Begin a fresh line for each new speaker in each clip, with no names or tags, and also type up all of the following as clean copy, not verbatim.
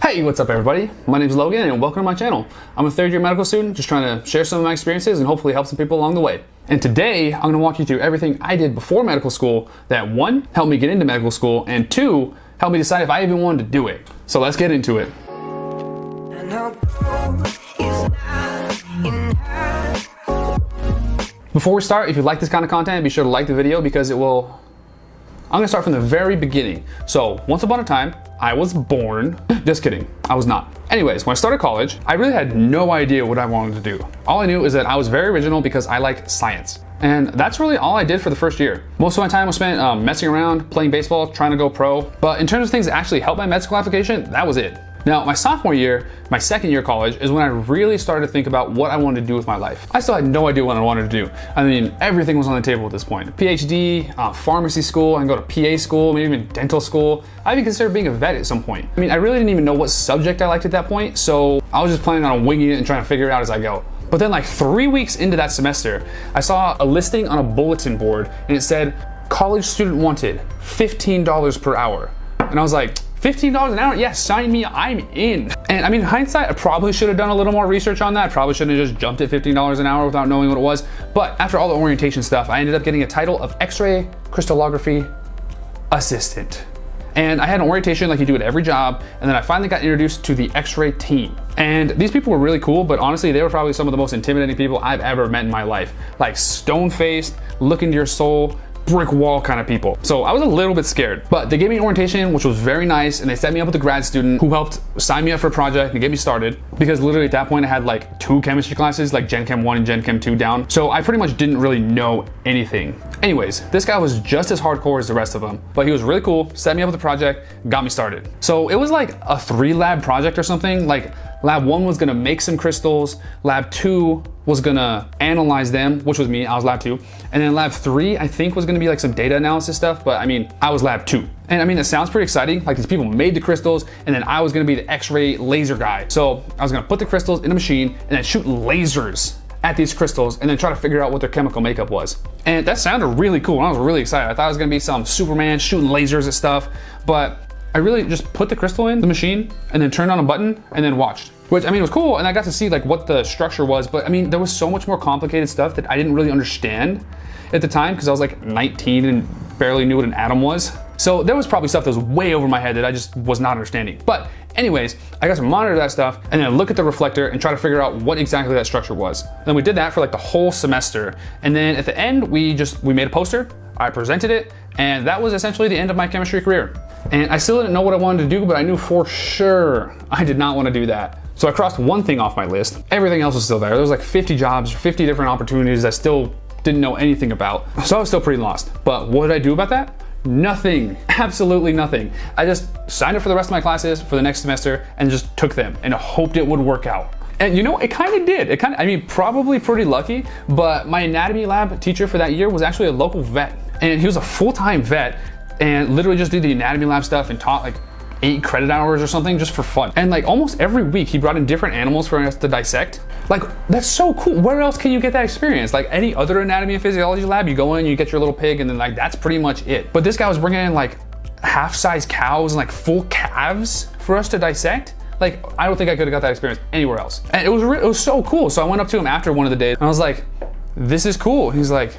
Hey, what's up everybody? My name is Logan and welcome to my channel. I'm a third year medical student just trying to share some of my experiences and hopefully help some people along the way. And today I'm going to walk you through everything I did before medical school that one, helped me get into medical school, and two, helped me decide if I even wanted to do it. So let's get into it. Before we start, if you like this kind of content, be sure to like the video because it will... I'm gonna start from the very beginning. So once upon a time, I was born. Just kidding, I was not. Anyways, when I started college, I really had no idea what I wanted to do. All I knew is that I was very original because I like science. And that's really all I did for the first year. Most of my time was spent messing around, playing baseball, trying to go pro. But in terms of things that actually helped my med school application, that was it. Now, my sophomore year, my second year of college, is when I really started to think about what I wanted to do with my life. I still had no idea what I wanted to do. I mean, everything was on the table at this point. PhD, pharmacy school, I can go to PA school, maybe even dental school. I even considered being a vet at some point. I mean, I really didn't even know what subject I liked at that point, so I was just planning on winging it and trying to figure it out as I go. But then like 3 weeks into that semester, I saw a listing on a bulletin board and it said, college student wanted, $15 per hour. And I was like, $15 an hour? Yeah, sign me, I'm in. And I mean, in hindsight, I probably should have done a little more research on that. I probably shouldn't have just jumped at $15 an hour without knowing what it was. But after all the orientation stuff, I ended up getting a title of X-ray crystallography assistant. And I had an orientation like you do at every job. And then I finally got introduced to the X-ray team. And these people were really cool, but honestly, they were probably some of the most intimidating people I've ever met in my life. Like stone-faced, look into your soul, brick wall kind of people. So I was a little bit scared, but they gave me an orientation, which was very nice. And they set me up with a grad student who helped sign me up for a project and get me started, because literally at that point I had like 2 chemistry classes, like Gen Chem 1 and Gen Chem 2 down. So I pretty much didn't really know anything. Anyways, this guy was just as hardcore as the rest of them, but he was really cool, set me up with a project, got me started. So it was like a 3-lab project or something. Like lab 1 was gonna make some crystals, lab 2 was gonna analyze them, which was me, I was lab 2. And then lab 3, I think, was gonna be like some data analysis stuff, but I mean, I was lab 2. And I mean, it sounds pretty exciting. Like these people made the crystals and then I was gonna be the X-ray laser guy. So I was gonna put the crystals in a machine and then shoot lasers at these crystals and then try to figure out what their chemical makeup was. And that sounded really cool. And I was really excited. I thought it was gonna be some Superman shooting lasers at stuff, but I really just put the crystal in the machine and then turned on a button and then watched. Which, I mean, it was cool, and I got to see like what the structure was, but I mean, there was so much more complicated stuff that I didn't really understand at the time because I was like 19 and barely knew what an atom was. So there was probably stuff that was way over my head that I just was not understanding. But anyways, I got to monitor that stuff and then look at the reflector and try to figure out what exactly that structure was. And we did that for like the whole semester. And then at the end, we made a poster, I presented it, and that was essentially the end of my chemistry career. And I still didn't know what I wanted to do, but I knew for sure I did not want to do that. So I crossed one thing off my list. Everything else was still there. There was like 50 jobs, 50 different opportunities I still didn't know anything about. So I was still pretty lost. But what did I do about that? Nothing, absolutely nothing. I just signed up for the rest of my classes for the next semester and just took them and hoped it would work out. And you know, it kind of did. I mean, probably pretty lucky, but my anatomy lab teacher for that year was actually a local vet. And he was a full-time vet and literally just did the anatomy lab stuff and taught like 8 credit hours or something just for fun. And like almost every week he brought in different animals for us to dissect. Like, that's so cool. Where else can you get that experience? Like any other anatomy and physiology lab, you go in, you get your little pig, and then like that's pretty much it. But this guy was bringing in like half-size cows and like full calves for us to dissect. Like, I don't think I could have got that experience anywhere else. And it was so cool. So I went up to him after one of the days and I was like, this is cool. He's like,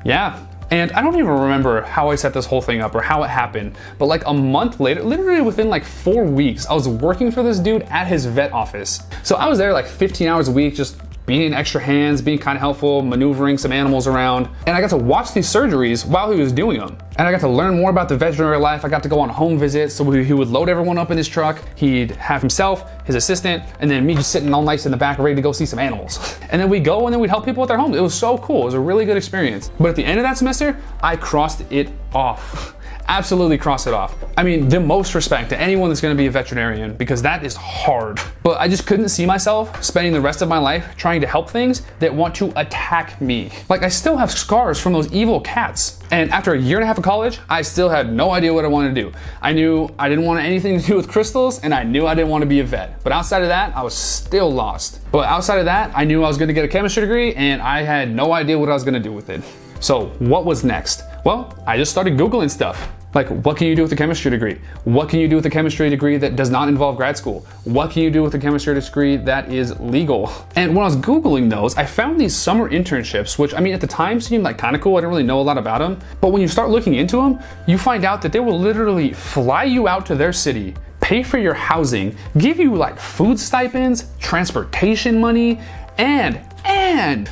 yeah. And I don't even remember how I set this whole thing up or how it happened, but like a month later, literally within like 4 weeks, I was working for this dude at his vet office. So I was there like 15 hours a week, just being extra hands, being kind of helpful, maneuvering some animals around. And I got to watch these surgeries while he was doing them. And I got to learn more about the veterinary life. I got to go on home visits. So he would load everyone up in his truck. He'd have himself, his assistant, and then me just sitting all nice in the back ready to go see some animals. And then we'd go and then we'd help people with their homes. It was so cool. It was a really good experience. But at the end of that semester, I crossed it off. Absolutely cross it off. I mean, the most respect to anyone that's gonna be a veterinarian, because that is hard. But I just couldn't see myself spending the rest of my life trying to help things that want to attack me. Like, I still have scars from those evil cats. And after a year and a half of college, I still had no idea what I wanted to do. I knew I didn't want anything to do with crystals, and I knew I didn't want to be a vet. But outside of that, I was still lost. But outside of that, I knew I was gonna get a chemistry degree, and I had no idea what I was gonna do with it. So what was next? Well, I just started Googling stuff. Like, what can you do with a chemistry degree? What can you do with a chemistry degree that does not involve grad school? What can you do with a chemistry degree that is legal? And when I was Googling those, I found these summer internships, which I mean, at the time seemed like kind of cool. I didn't really know a lot about them. But when you start looking into them, you find out that they will literally fly you out to their city, pay for your housing, give you like food stipends, transportation money, and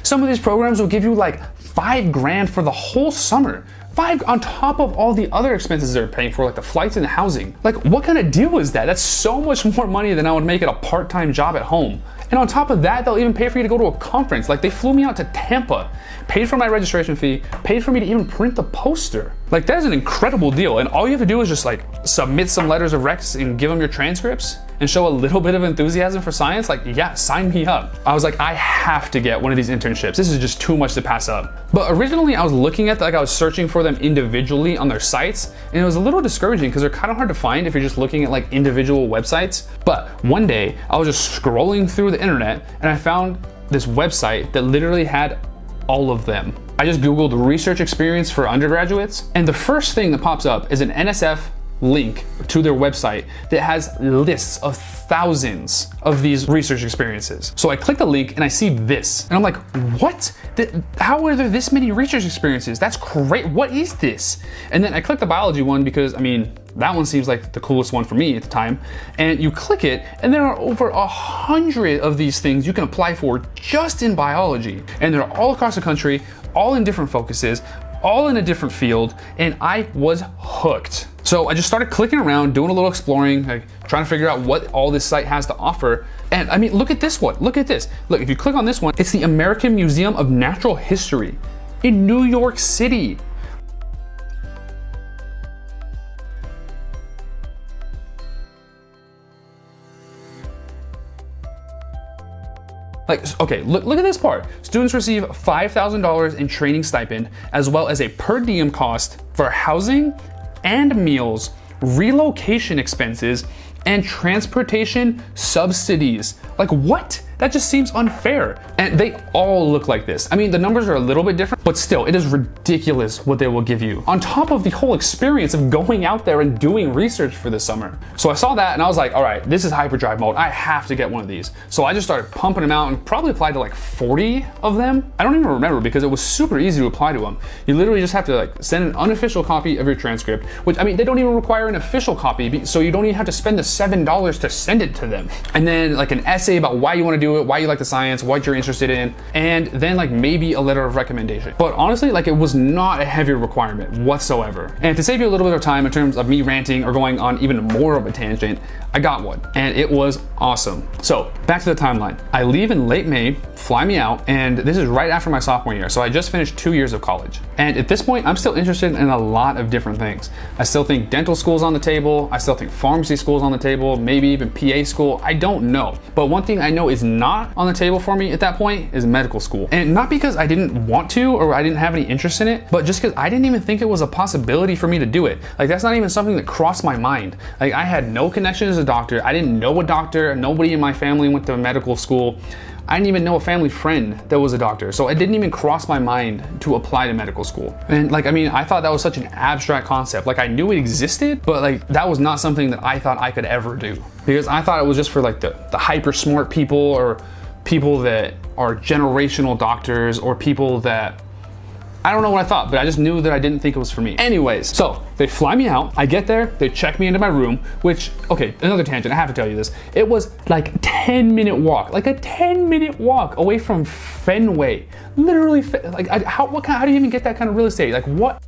some of these programs will give you like $5,000 for the whole summer. $5,000 on top of all the other expenses they're paying for, like the flights and the housing. Like, what kind of deal is that? That's so much more money than I would make at a part-time job at home. And on top of that, they'll even pay for you to go to a conference. Like, they flew me out to Tampa, paid for my registration fee, paid for me to even print the poster. Like, that is an incredible deal. And all you have to do is just like submit some letters of recs and give them your transcripts and show a little bit of enthusiasm for science. Like, yeah, sign me up. I was like, I have to get one of these internships. This is just too much to pass up. But originally I was looking at, like, I was searching for them individually on their sites, and it was a little discouraging because they're kind of hard to find if you're just looking at like individual websites. But one day I was just scrolling through the internet and I found this website that literally had all of them. I just Googled research experience for undergraduates, and the first thing that pops up is an NSF link to their website that has lists of thousands of these research experiences. So I click the link and I see this, and I'm like, what? How are there this many research experiences? That's great. What is this? And then I click the biology one because, I mean, that one seems like the coolest one for me at the time. And you click it, and there are over 100 of these things you can apply for just in biology. And they're all across the country, all in different focuses, all in a different field, and I was hooked. So I just started clicking around, doing a little exploring, like trying to figure out what all this site has to offer. And I mean, look at this one, look at this. Look, if you click on this one, it's the American Museum of Natural History in New York City. Like, okay, look at this part. Students receive $5,000 in training stipend, as well as a per diem cost for housing and meals, relocation expenses, and transportation subsidies. Like, what? That just seems unfair. And they all look like this. I mean, the numbers are a little bit different, but still, it is ridiculous what they will give you. On top of the whole experience of going out there and doing research for the summer. So I saw that and I was like, all right, this is hyperdrive mode. I have to get one of these. So I just started pumping them out and probably applied to like 40 of them. I don't even remember because it was super easy to apply to them. You literally just have to like send an unofficial copy of your transcript, which I mean, they don't even require an official copy, so you don't even have to spend the $7 to send it to them. And then like an essay about why you want to do it, why you like the science, what you're interested in, and then like maybe a letter of recommendation. But honestly, like, it was not a heavy requirement whatsoever. And to save you a little bit of time in terms of me ranting or going on even more of a tangent, I got one and it was awesome. So back to the timeline. I leave in late May, fly me out, and this is right after my sophomore year. So I just finished 2 years of college. And at this point, I'm still interested in a lot of different things. I still think dental school's on the table. I still think pharmacy school's on the table, maybe even PA school. I don't know. But one thing I know is not on the table for me at that point is medical school. And not because I didn't want to or I didn't have any interest in it, but just because I didn't even think it was a possibility for me to do it. Like, that's not even something that crossed my mind. Like, I had no connection as a doctor. I didn't know a doctor. Nobody in my family went to medical school. I didn't even know a family friend that was a doctor. So it didn't even cross my mind to apply to medical school. And like, I mean, I thought that was such an abstract concept. Like, I knew it existed, but like, that was not something that I thought I could ever do. Because I thought it was just for like the hyper smart people, or people that are generational doctors, or people that, I don't know what I thought, but I just knew that I didn't think it was for me. Anyways, so they fly me out, I get there, they check me into my room, which, okay, another tangent, I have to tell you this. It was like 10-minute walk, like a 10-minute walk away from Fenway. Literally, like, how do you even get that kind of real estate? Like, what?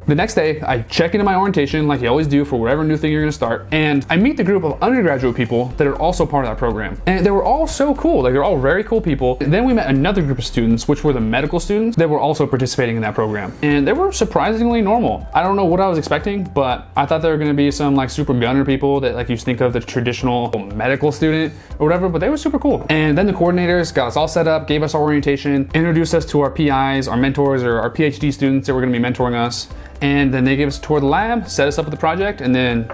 The next day, I check into my orientation like you always do for whatever new thing you're gonna start, and I meet the group of undergraduate people that are also part of that program. And they were all so cool, like they're all very cool people. And then we met another group of students, which were the medical students that were also participating in that program. And they were surprisingly normal. I don't know what I was expecting, but I thought they were gonna be some like super gunner people that like you think of the traditional medical student or whatever, but they were super cool. And then the coordinators got us all set up, gave us our orientation, introduced us to our PIs, our mentors, or our PhD students that were gonna be mentoring us. And then they gave us a tour of the lab, set us up with the project, and then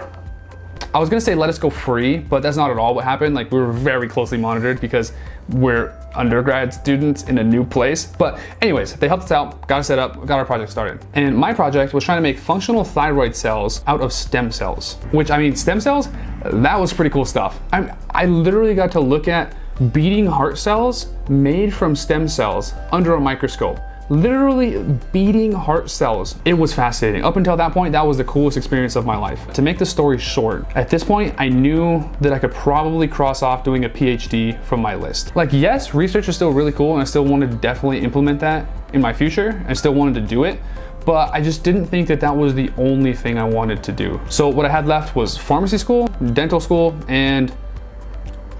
I was gonna say let us go free, but that's not at all what happened. Like we were very closely monitored because we're undergrad students in a new place. But anyways, they helped us out, got us set up, got our project started. And my project was trying to make functional thyroid cells out of stem cells, which I mean, stem cells, that was pretty cool stuff. I literally got to look at beating heart cells made from stem cells under a microscope. Literally beating heart cells. It was fascinating. Up until that point, that was the coolest experience of my life. To make the story short, at this point, I knew that I could probably cross off doing a PhD from my list. Like, yes, research is still really cool and I still wanted to definitely implement that in my future. I still wanted to do it, but I just didn't think that that was the only thing I wanted to do. So what I had left was pharmacy school, dental school, and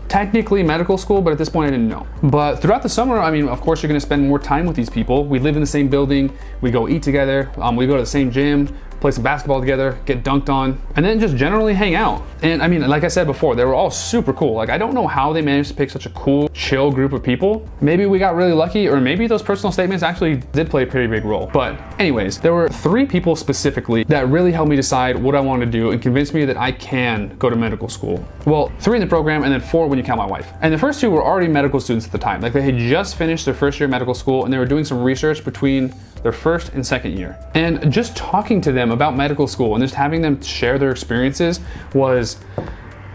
technically medical school, but at this point I didn't know. But throughout the summer, I mean, of course you're gonna spend more time with these people. We live in the same building, we go eat together, we go to the same gym, play some basketball together, get dunked on, and then just generally hang out. And I mean, like I said before, they were all super cool. Like I don't know how they managed to pick such a cool, chill group of people. Maybe we got really lucky, or maybe those personal statements actually did play a pretty big role. But anyways, there were 3 people specifically that really helped me decide what I wanted to do and convinced me that I can go to medical school. Well, 3 in the program and then 4 when you count my wife. And the first 2 were already medical students at the time. Like they had just finished their first year of medical school and they were doing some research between their first and second year. And just talking to them about medical school and just having them share their experiences was,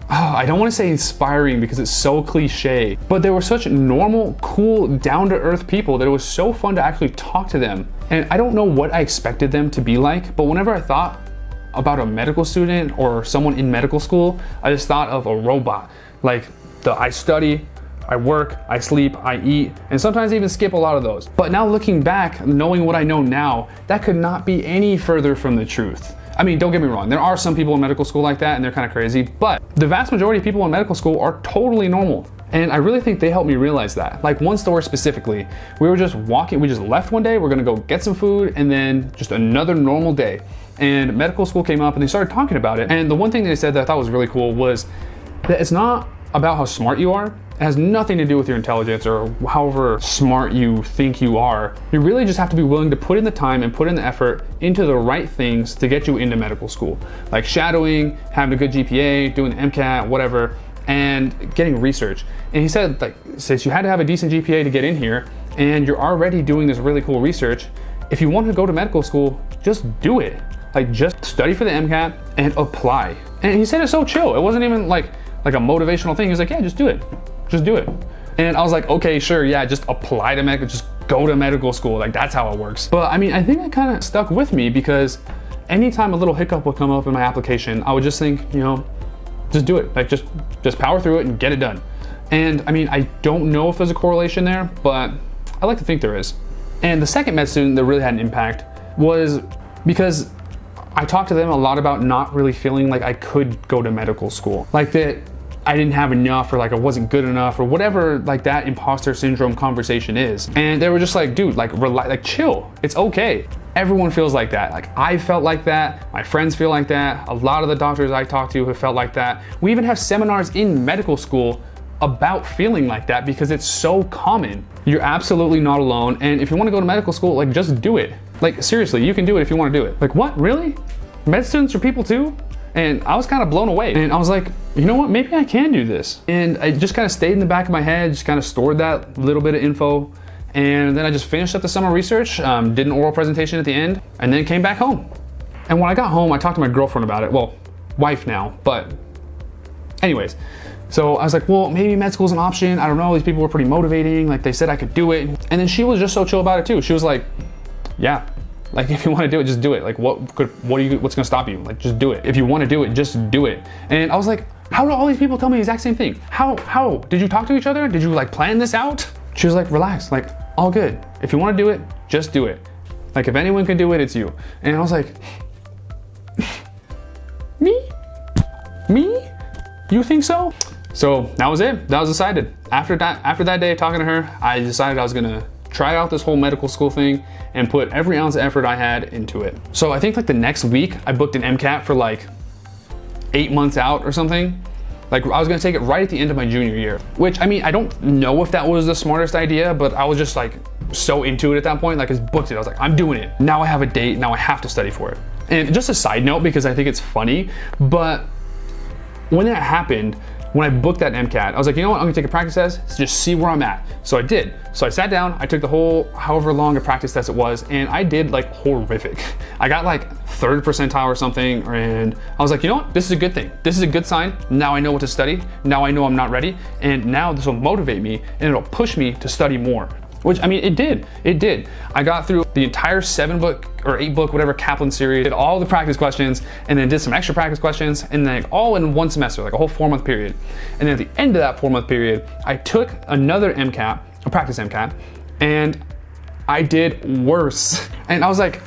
I don't want to say inspiring because it's so cliche, but they were such normal, cool, down-to-earth people that it was so fun to actually talk to them. And I don't know what I expected them to be like, but whenever I thought about a medical student or someone in medical school, I just thought of a robot. Like I study, I work, I sleep, I eat, and sometimes even skip a lot of those. But now looking back, knowing what I know now, that could not be any further from the truth. I mean, don't get me wrong, there are some people in medical school like that and they're kind of crazy, but the vast majority of people in medical school are totally normal. And I really think they helped me realize that. Like one story specifically, we were just walking, we just left one day, we're gonna go get some food and then just another normal day. And medical school came up and they started talking about it. And the one thing that they said that I thought was really cool was that it's not about how smart you are. It has nothing to do with your intelligence or however smart you think you are. You really just have to be willing to put in the time and put in the effort into the right things to get you into medical school. Like shadowing, having a good GPA, doing the MCAT, whatever, and getting research. And he said, like, since you had to have a decent GPA to get in here and you're already doing this really cool research, if you want to go to medical school, just do it. Like just study for the MCAT and apply. And he said it's so chill. It wasn't even like a motivational thing. He was like, yeah, just do it. Just do it. And I was like, okay, sure, yeah, just apply to medical, just go to medical school. Like that's how it works. But I mean, I think it kind of stuck with me because anytime a little hiccup would come up in my application, I would just think, you know, just do it. Like just power through it and get it done. And I mean, I don't know if there's a correlation there, but I like to think there is. And the second med student that really had an impact was because I talked to them a lot about not really feeling like I could go to medical school. Like that I didn't have enough or like I wasn't good enough or whatever like that imposter syndrome conversation is. And they were just like, dude, like relax, like chill, it's okay. Everyone feels like that. Like I felt like that, my friends feel like that, a lot of the doctors I talked to have felt like that. We even have seminars in medical school about feeling like that because it's so common. You're absolutely not alone, and if you want to go to medical school, like just do it. Like seriously, you can do it if you want to do it. Like what, really? Med students are people too? And I was kind of blown away. And I was like, you know what, maybe I can do this. And I just kind of stayed in the back of my head, just kind of stored that little bit of info. And then I just finished up the summer research, did an oral presentation at the end, and then came back home. And when I got home, I talked to my girlfriend about it. Well, wife now, but anyways. So I was like, well, maybe med school's an option. I don't know, these people were pretty motivating. Like they said I could do it. And then she was just so chill about it too. She was like, yeah, like if you want to do it, just do it. Like what's gonna stop you? Like just do it. If you want to do it, just do it. And I was like, how do all these people tell me the exact same thing? How? Did you talk to each other? Did you like plan this out? She was like, relax, like all good. If you want to do it, just do it. Like if anyone can do it, it's you. And I was like, me? You think so? So that was it. That was decided. After that day of talking to her, I decided I was gonna try out this whole medical school thing and put every ounce of effort I had into it. So I think like the next week I booked an MCAT for like 8 months out or something. Like I was gonna take it right at the end of my junior year, which I mean, I don't know if that was the smartest idea, but I was just like so into it at that point, like I just booked it. I was like, I'm doing it. Now I have a date, now I have to study for it. And just a side note, because I think it's funny, but when that happened, when I booked that MCAT, I was like, you know what, I'm gonna take a practice test to just see where I'm at. So I did. So I sat down, I took the whole, however long a practice test it was, and I did like horrific. I got like 3rd percentile or something, and I was like, you know what, this is a good thing. This is a good sign. Now I know what to study. Now I know I'm not ready. And now this will motivate me and it'll push me to study more. Which, I mean, it did. I got through the entire 7-book or 8-book, whatever Kaplan series, did all the practice questions, and then did some extra practice questions, and then all in one semester, like a whole 4-month period. And then at the end of that 4-month period, I took another MCAT, a practice MCAT, and I did worse. And I was like,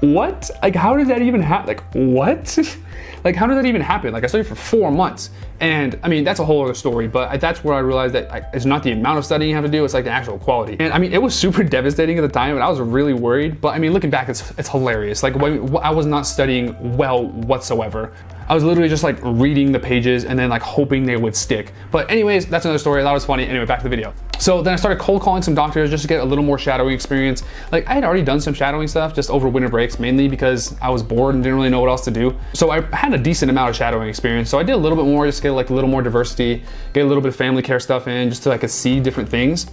what? Like, how did that even happen? Like, what? Like, how did that even happen? Like, I studied for 4 months. And I mean, that's a whole other story, but that's where I realized that it's not the amount of studying you have to do, it's like the actual quality. And I mean, it was super devastating at the time, and I was really worried, but I mean, looking back, it's hilarious. Like, I was not studying well whatsoever. I was literally just like reading the pages and then like hoping they would stick. But anyways, that's another story. That was funny. Anyway, back to the video. So then I started cold calling some doctors just to get a little more shadowing experience. Like, I had already done some shadowing stuff just over winter breaks, mainly because I was bored and didn't really know what else to do. So I had a decent amount of shadowing experience. So I did a little bit more just to get like a little more diversity, get a little bit of family care stuff in, just so I could see different things.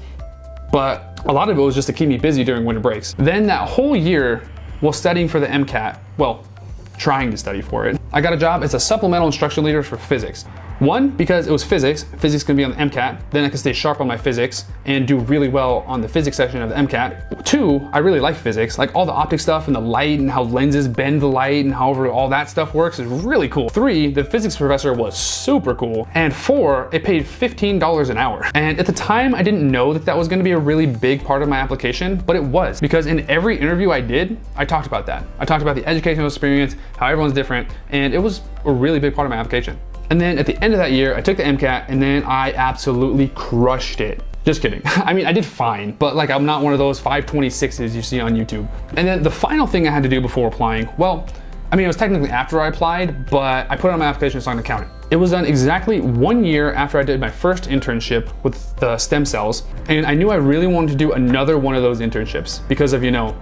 But a lot of it was just to keep me busy during winter breaks. Then that whole year, while studying for the MCAT, well, trying to study for it, I got a job as a supplemental instruction leader for physics. One, because it was physics gonna be on the MCAT, then I could stay sharp on my physics and do really well on the physics section of the MCAT. Two, I really like physics, like all the optic stuff and the light and how lenses bend the light and however all that stuff works is really cool. Three, the physics professor was super cool. And four, it paid $15 an hour. And at the time, I didn't know that was gonna be a really big part of my application, but it was, because in every interview I did, I talked about that. I talked about the educational experience, how everyone's different, and it was a really big part of my application. And then at the end of that year, I took the MCAT and then I absolutely crushed it. Just kidding. I mean, I did fine, but like I'm not one of those 526s you see on YouTube. And then the final thing I had to do before applying, well, I mean, it was technically after I applied, but I put it on my application so I can count it. It was done exactly 1 year after I did my first internship with the stem cells. And I knew I really wanted to do another one of those internships because of, you know,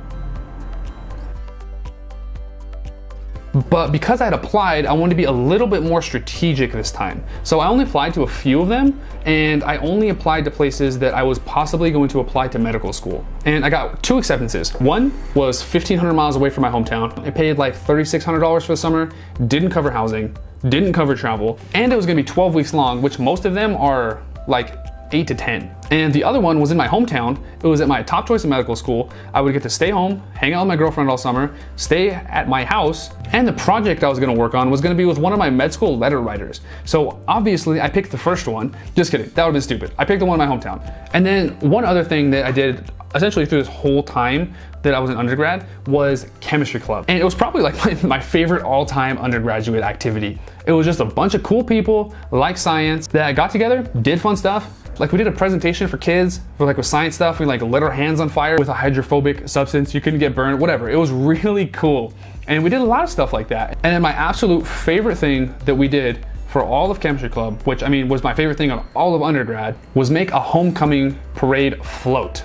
but because I had applied, I wanted to be a little bit more strategic this time. So I only applied to a few of them, and I only applied to places that I was possibly going to apply to medical school. And I got 2 acceptances. One was 1,500 miles away from my hometown. It paid like $3,600 for the summer, didn't cover housing, didn't cover travel, and it was gonna be 12 weeks long, which most of them are like 8 to 10. And the other one was in my hometown. It was at my top choice of medical school. I would get to stay home, hang out with my girlfriend all summer, stay at my house, and the project I was gonna work on was gonna be with one of my med school letter writers. So obviously I picked the first one. Just kidding, that would've been stupid. I picked the one in my hometown. And then one other thing that I did essentially through this whole time that I was in undergrad was chemistry club. And it was probably like my favorite all-time undergraduate activity. It was just a bunch of cool people, like science, that got together, did fun stuff. Like we did a presentation for kids for like with science stuff. We like lit our hands on fire with a hydrophobic substance. You couldn't get burned, whatever. It was really cool. And we did a lot of stuff like that. And then my absolute favorite thing that we did for all of chemistry club, which I mean was my favorite thing of all of undergrad, was make a homecoming parade float.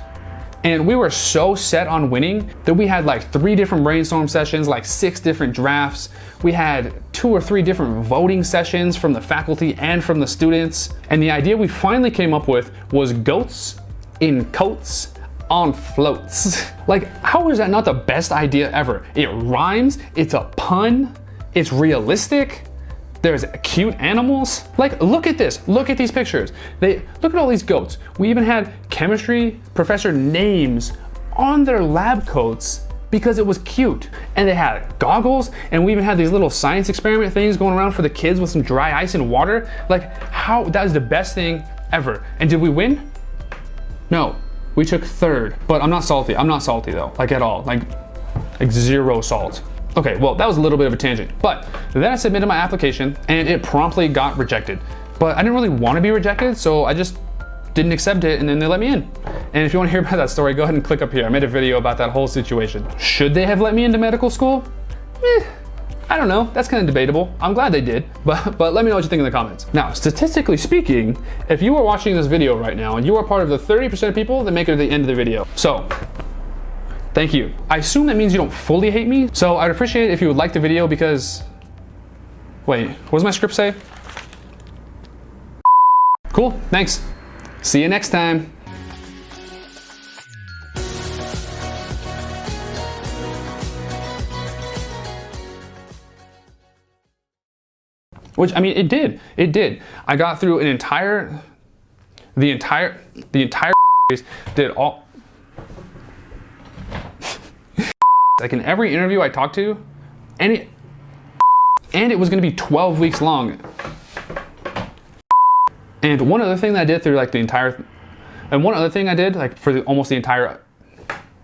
And we were so set on winning that we had like 3 different brainstorm sessions, like 6 different drafts. We had 2 or 3 different voting sessions from the faculty and from the students. And the idea we finally came up with was goats in coats on floats. Like, how is that not the best idea ever? It rhymes, it's a pun, it's realistic. There's cute animals. Like, look at this. Look at these pictures. Look at all these goats. We even had chemistry professor names on their lab coats because it was cute. And they had goggles, and we even had these little science experiment things going around for the kids with some dry ice and water. Like, how, that is the best thing ever. And did we win? No, we took 3rd. But I'm not salty. I'm not salty though, like at all. Like 0 salt. Okay, well, that was a little bit of a tangent, but then I submitted my application and it promptly got rejected. But I didn't really want to be rejected, so I just didn't accept it, and then they let me in. And if you want to hear about that story, go ahead and click up here. I made a video about that whole situation. Should they have let me into medical school? I don't know, that's kind of debatable. I'm glad they did, but let me know what you think in the comments. Now, statistically speaking, if you are watching this video right now, and you are part of the 30% of people that make it to the end of the video. So, thank you. I assume that means you don't fully hate me, so I'd appreciate it if you would like the video because Wait, what does my script say? Cool, thanks. See you next time. Which, I mean, it did. I got through the entire series, did all, like in every interview I talked to, and it was gonna be 12 weeks long. And one other thing that I did through like the entire, and one other thing I did like for almost the entire